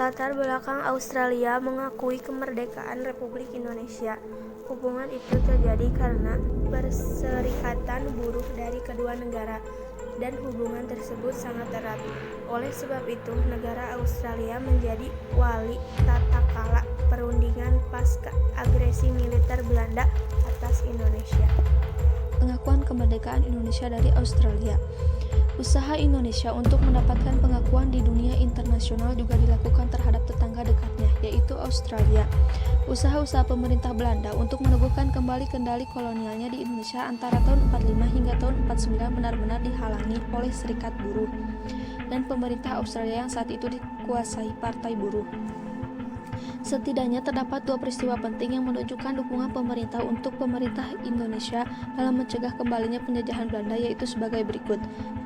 Latar belakang Australia mengakui kemerdekaan Republik Indonesia. Hubungan itu terjadi karena perserikatan buruh dari kedua negara, dan hubungan tersebut sangat erat. Oleh sebab itu, negara Australia menjadi wali tatkala perundingan pasca agresi militer Belanda atas Indonesia. Pengakuan kemerdekaan Indonesia dari Australia. Usaha Indonesia untuk mendapatkan pengakuan di dunia internasional juga dilakukan terhadap tetangga dekatnya, yaitu Australia. Usaha-usaha pemerintah Belanda untuk meneguhkan kembali kendali kolonialnya di Indonesia antara tahun 45 hingga tahun 49 benar-benar dihalangi oleh Serikat Buruh dan pemerintah Australia yang saat itu dikuasai Partai Buruh. Setidaknya terdapat dua peristiwa penting yang menunjukkan dukungan pemerintah untuk pemerintah Indonesia dalam mencegah kembalinya penjajahan Belanda, yaitu sebagai berikut.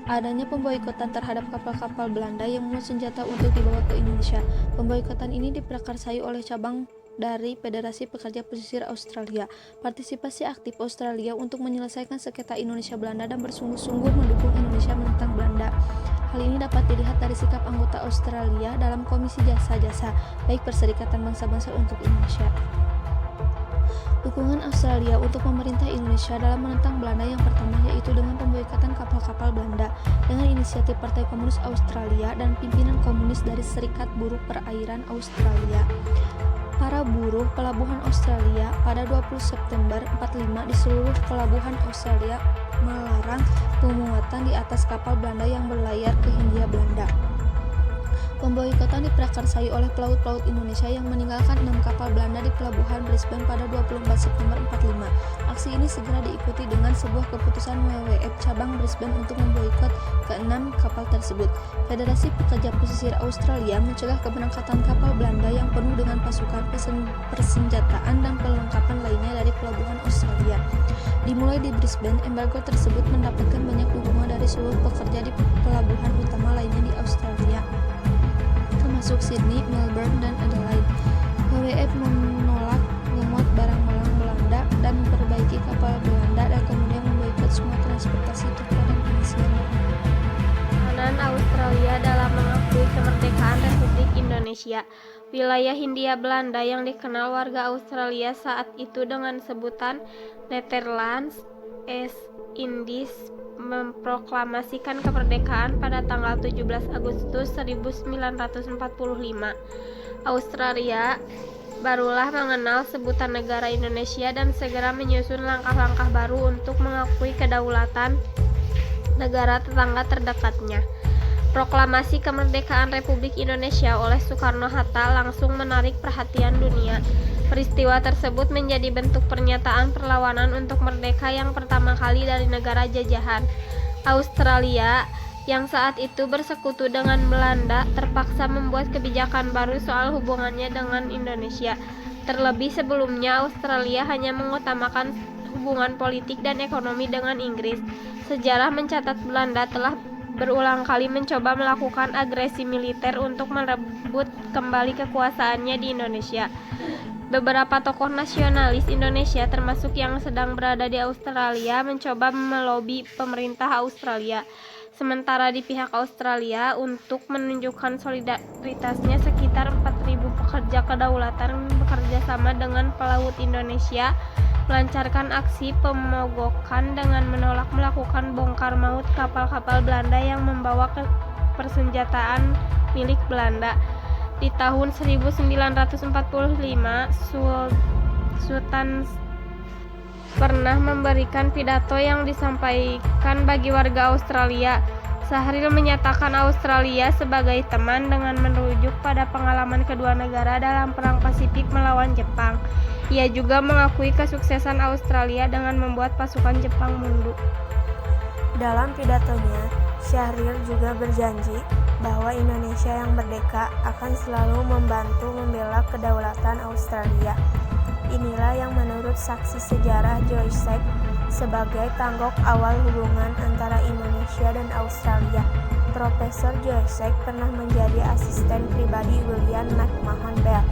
Adanya pemboikotan terhadap kapal-kapal Belanda yang memuat senjata untuk dibawa ke Indonesia. Pemboikotan ini diprakarsai oleh cabang dari Federasi Pekerja Pesisir Australia. Partisipasi aktif Australia untuk menyelesaikan sengketa Indonesia Belanda dan bersungguh-sungguh mendukung Indonesia menentang Belanda. Hal ini dapat dilihat dari sikap anggota Australia dalam Komisi Jasa-Jasa, baik Perserikatan Bangsa-Bangsa untuk Indonesia. Dukungan Australia untuk pemerintah Indonesia dalam menentang Belanda yang pertama yaitu dengan pemboikotan kapal-kapal Belanda dengan inisiatif Partai Komunis Australia dan pimpinan komunis dari Serikat Buruh Perairan Australia. Para buruh pelabuhan Australia pada 20 September 45 di seluruh pelabuhan Australia melarang pemuatan di atas kapal Belanda yang berlayar ke Hindia Belanda. Pemboikotan diprakarsai oleh pelaut-pelaut Indonesia yang meninggalkan 6 kapal Belanda di pelabuhan Brisbane pada 24 September 45. Aksi ini segera diikuti dengan sebuah keputusan WWF cabang Brisbane untuk memboikot ke-6 kapal tersebut. Federasi Pekerja Pesisir Australia mencegah keberangkatan kapal Belanda yang penuh dengan pasukan, persenjataan, dan perlengkapan lainnya dari pelabuhan Australia. Dimulai di Brisbane, embargo tersebut mendapatkan banyak dukungan dari seluruh pekerja di pelabuhan utama lainnya di Australia, termasuk Sydney, Melbourne, dan Adelaide. WWF menolak memuat barang-barang Belanda dan memperbaiki kapal Belanda dan kemudian memboikot semua transportasi tukar dan pengisian bahan. Peranan Australia dalam mengakui kemerdekaan Republik Indonesia. Wilayah Hindia Belanda yang dikenal warga Australia saat itu dengan sebutan Netherlands East Indies memproklamasikan kemerdekaan pada tanggal 17 Agustus 1945. Australia barulah mengenal sebutan negara Indonesia dan segera menyusun langkah-langkah baru untuk mengakui kedaulatan negara tetangga terdekatnya. Proklamasi kemerdekaan Republik Indonesia oleh Soekarno-Hatta langsung menarik perhatian dunia. Peristiwa tersebut menjadi bentuk pernyataan perlawanan untuk merdeka yang pertama kali dari negara jajahan. Australia yang saat itu bersekutu dengan Belanda terpaksa membuat kebijakan baru soal hubungannya dengan Indonesia. Terlebih sebelumnya, Australia hanya mengutamakan hubungan politik dan ekonomi dengan Inggris. Sejarah mencatat Belanda telah berulang kali mencoba melakukan agresi militer untuk merebut kembali kekuasaannya di Indonesia. Beberapa tokoh nasionalis Indonesia termasuk yang sedang berada di Australia mencoba melobi pemerintah Australia. Sementara di pihak Australia untuk menunjukkan solidaritasnya, sekitar 4.000 pekerja kedaulatan bekerja sama dengan pelaut Indonesia melancarkan aksi pemogokan dengan menolak melakukan bongkar maut kapal-kapal Belanda yang membawa persenjataan milik Belanda. Di tahun 1945, Sultan pernah memberikan pidato yang disampaikan bagi warga Australia. Sahril menyatakan Australia sebagai teman dengan merujuk pada pengalaman kedua negara dalam Perang Pasifik melawan Jepang. Ia juga mengakui kesuksesan Australia dengan membuat pasukan Jepang mundur. Dalam pidatonya, Syahril juga berjanji bahwa Indonesia yang merdeka akan selalu membantu membela kedaulatan Australia. Inilah yang menurut saksi sejarah Joyce sebagai tanggok awal hubungan antara Indonesia dan Australia. Profesor Joyce pernah menjadi asisten pribadi William McMahon Bell,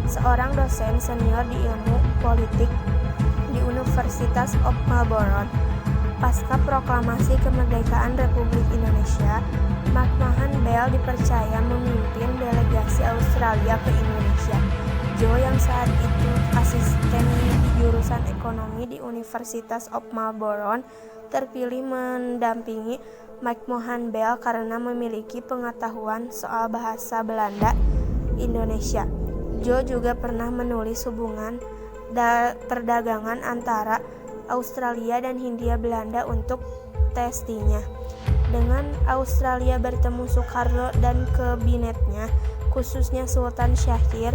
seorang dosen senior di ilmu politik di Universitas of Melbourne. Pasca proklamasi kemerdekaan Republik Indonesia, McMahon Bell dipercaya memimpin delegasi Australia ke Indonesia. Joe yang saat itu asisten jurusan ekonomi di Universitas of Melbourne terpilih mendampingi McMahon Bell karena memiliki pengetahuan soal bahasa Belanda Indonesia. Joe juga pernah menulis hubungan perdagangan antara Australia dan Hindia Belanda untuk testinya. Dengan Australia bertemu Soekarno dan kabinetnya, khususnya Sultan Syahrir,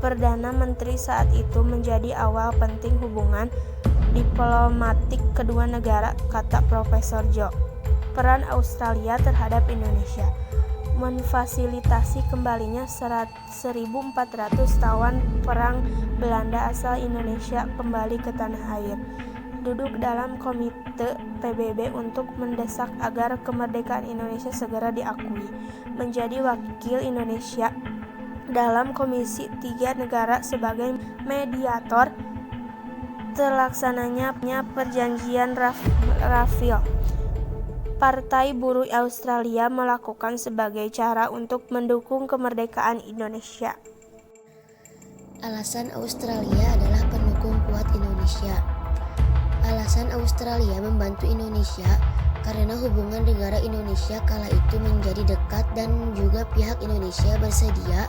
Perdana Menteri saat itu, menjadi awal penting hubungan diplomatik kedua negara, kata Profesor Joe. Peran Australia terhadap Indonesia memfasilitasi kembalinya 1.400 tawan perang Belanda asal Indonesia kembali ke tanah air. Duduk dalam komite PBB untuk mendesak agar kemerdekaan Indonesia segera diakui. Menjadi wakil Indonesia dalam Komisi 3 Negara sebagai mediator terlaksananya perjanjian Raffles. Partai Buruh Australia melakukan sebagai cara untuk mendukung kemerdekaan Indonesia. Alasan Australia adalah pendukung kuat Indonesia. Alasan Australia membantu Indonesia karena hubungan negara Indonesia kala itu menjadi dekat dan juga pihak Indonesia bersedia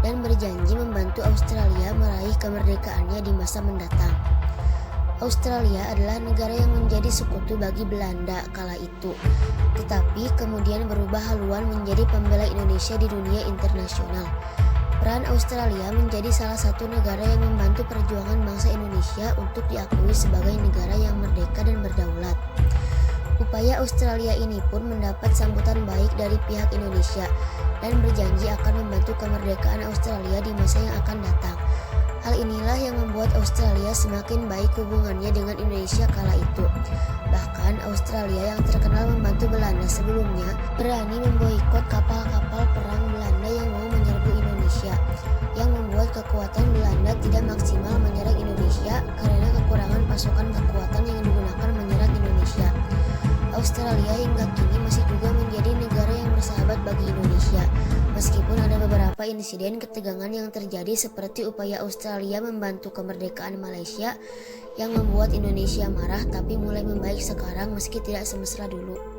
dan berjanji membantu Australia meraih kemerdekaannya di masa mendatang. Australia adalah negara yang menjadi sekutu bagi Belanda kala itu, tetapi kemudian berubah haluan menjadi pembela Indonesia di dunia internasional. Peran Australia menjadi salah satu negara yang membantu perjuangan bangsa Indonesia untuk diakui sebagai negara yang merdeka dan berdaulat. Upaya Australia ini pun mendapat sambutan baik dari pihak Indonesia dan berjanji akan membantu kemerdekaan Australia di masa yang akan datang. Hal inilah yang membuat Australia semakin baik hubungannya dengan Indonesia kala itu. Bahkan Australia yang terkenal membantu Belanda sebelumnya berani memboikot kapal-kapal perang Belanda yang mau menyerbu Indonesia, yang membuat kekuatan Belanda tidak maksimal menyerang Indonesia karena kekurangan pasukan kekuatan yang digunakan menyerang Indonesia. Australia hingga kini masih juga menjadi negara yang bersahabat bagi Indonesia, meskipun ada beberapa insiden ketegangan yang terjadi seperti upaya Australia membantu kemerdekaan Malaysia yang membuat Indonesia marah, tapi mulai membaik sekarang meski tidak semesra dulu.